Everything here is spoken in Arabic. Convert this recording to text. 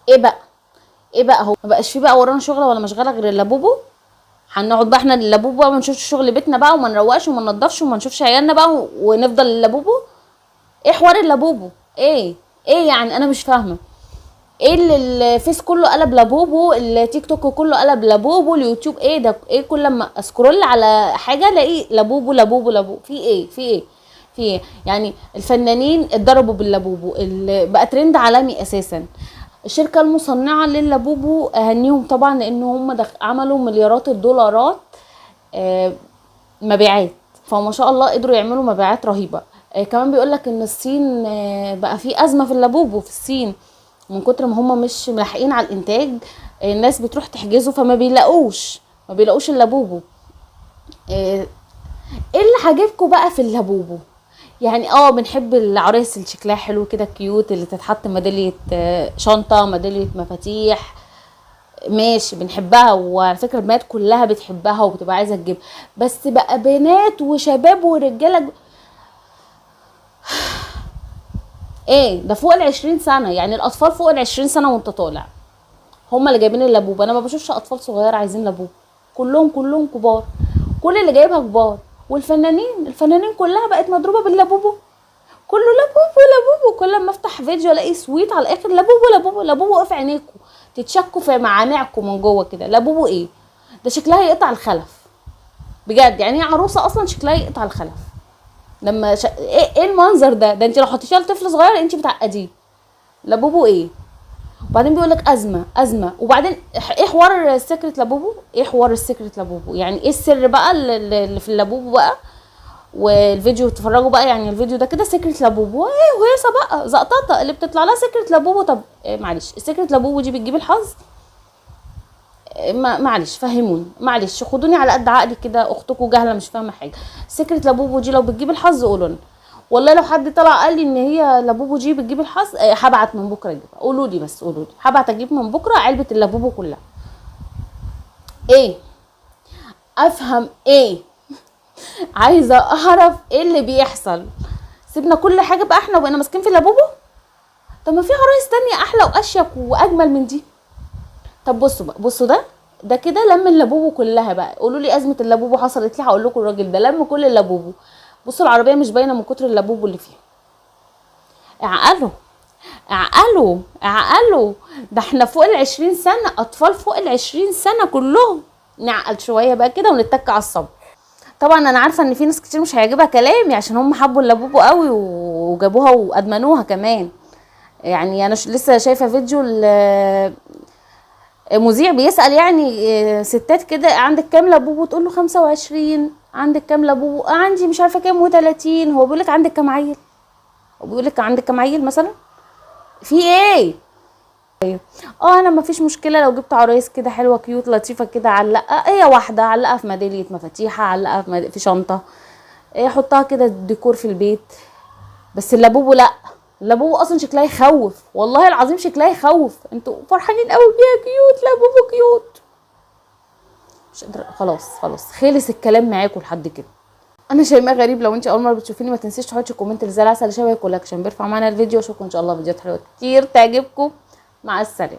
ايه بقى؟ ايه بقى؟ هو ما بقاش في بقى ورانا شغله ولا مشغله غير اللابوبو؟ هنقعد بقى احنا اللابوبو بقى، وما نشوفش شغل بيتنا بقى، وما نروقش وما ننضفش وما نشوفش عيالنا بقى، ونفضل اللابوبو؟ ايه حوار اللابوبو؟ ايه؟ ايه يعني؟ انا مش فاهمه. ايه اللي الفيس كله قلب لابوبو، التيك توك كله قلب لابوبو، اليوتيوب ايه ده؟ ايه كل لما اسكرول على حاجه الاقي لابوبو لابوبو لابوبو؟ في ايه؟ في ايه؟ في ايه يعني؟ الفنانين اتضربوا باللابوبو، اللي بقى ترند عالمي اساسا. الشركه المصنعه لللابوبو اهنيهم طبعا، لان هم عملوا مليارات الدولارات آه، مبيعات. فما شاء الله قدروا يعملوا مبيعات رهيبه. كمان بيقولك ان الصين بقى في ازمه في اللابوبو في الصين، من كتر ما هم مش ملاحقين على الانتاج. الناس بتروح تحجزه فما بيلاقوش، ما بيلاقوش اللابوبو. ايه اللي عاجبكم بقى في اللابوبو؟ يعني بنحب العرايس اللي شكلها حلو كده كيوت، اللي تتحط ميدالية شنطة، ميدالية مفاتيح، ماشي بنحبها، وعلى فكرة البنات كلها بتحبها وبتبقى عايزة تجيب. بس بقى بنات وشباب ورجالة، ايه ده؟ فوق ال20 سنة، يعني الاطفال فوق ال20 سنة وانت طالع هما اللي جايبين اللابوب. انا ما بشوفش اطفال صغيره عايزين لابوب، كلهم كبار، كل اللي جايبها كبار. الفنانين كلها بقت مضروبه باللابوبو، كله لابوبو لابوبو. كل ما افتح فيديو الاقي سويت على الاخر لابوبو لابوبو لابوبو، في عينيكم تتشكوا في معامعكم من جوه كده. لابوبو ايه ده؟ شكلها يقطع الخلف بجد، يعني هي عروسه اصلا شكلها يقطع الخلف. ايه المنظر ده انت لو حطيتيها لطفل صغير انت بتعقديه. لابوبو ايه؟ وبعدين بيقول لك ازمه. وبعدين ايه حوار السكرت لابوبو؟ ايه حوار السكرت لابوبو؟ يعني ايه السر بقى اللي في اللابوبو بقى؟ والفيديو تتفرجوا بقى، يعني الفيديو ده كده سكرت لابوبو، ايه وهيصه بقى زقططه اللي بتطلع لها سكرت لابوبو. طب إيه؟ معلش، السكرت لابوبو دي بتجيب الحظ؟ معلش فهموني، معلش خدوني على قد عقلي كده، اختكم جاهله مش فاهمه حاجه. سكرت لابوبو دي لو بتجيب الحظ قولوا لنا. والله لو حد طلع قال لي ان هي لابوبو دي بتجيب الحظ، هبعت من بكره اجيبها. قولوا لي بس، قولوا لي، هبعت اجيب من بكره علبه اللابوبو كلها. ايه؟ افهم ايه؟ عايزه اعرف ايه اللي بيحصل. سيبنا كل حاجه بقى احنا وبقينا ماسكين في اللابوبو؟ طب ما في عرايس تانية احلى واشيك واجمل من دي. طب بصوا بقى، بصوا ده كده لم اللابوبو كلها بقى. قولوا لي ازمه اللابوبو حصلت ليه، هقول لكم الراجل ده لم كل اللابوبو. بصوا العربيه مش باينه من كتر اللابوبو اللي فيها. اعقلوا، اعقلوا. ده احنا فوق ال20 سنه، اطفال فوق ال20 سنه كلهم. نعقل شويه بقى كده ونتك على الصبر. طبعا انا عارفه ان في ناس كتير مش هيعجبها كلامي، عشان هم حبوا اللابوبو قوي وجابوها وادمنوها كمان. يعني انا لسه شايفه فيديو مذيع بيسأل يعني ستات كده، عندك كام لابوبو؟ تقول له 25. عندك كام لابوبو؟ عندي مش عارفه كام و30. هو بيقول لك عندك كام عيل؟ هو بيقول لك عندك كام عيل مثلا؟ في ايه؟ انا ما فيش مشكله لو جبت عرايس كده حلوه كيوت لطيفه كده، علقها هي واحده، علقها في ميداليه مفاتيح، علقها في شنطه، حطها كده ديكور في البيت. بس اللابوبو لا، اللابوبو اصلا شكلها يخوف، والله العظيم شكلها يخوف. انتوا فرحانين قوي بيها كيوت، لابوبو كيوت. مش قادره، خلاص خلص الكلام معاكم لحد كده. انا شيماء غريب، لو انت اول مره بتشوفيني ما تنسيش تحطي كومنت اللي زي العسل شبهك ولايك عشان بيرفع معانا الفيديو. اشوفكم ان شاء الله فيديوهات حلوه كتير تعجبكم. مع السلامه.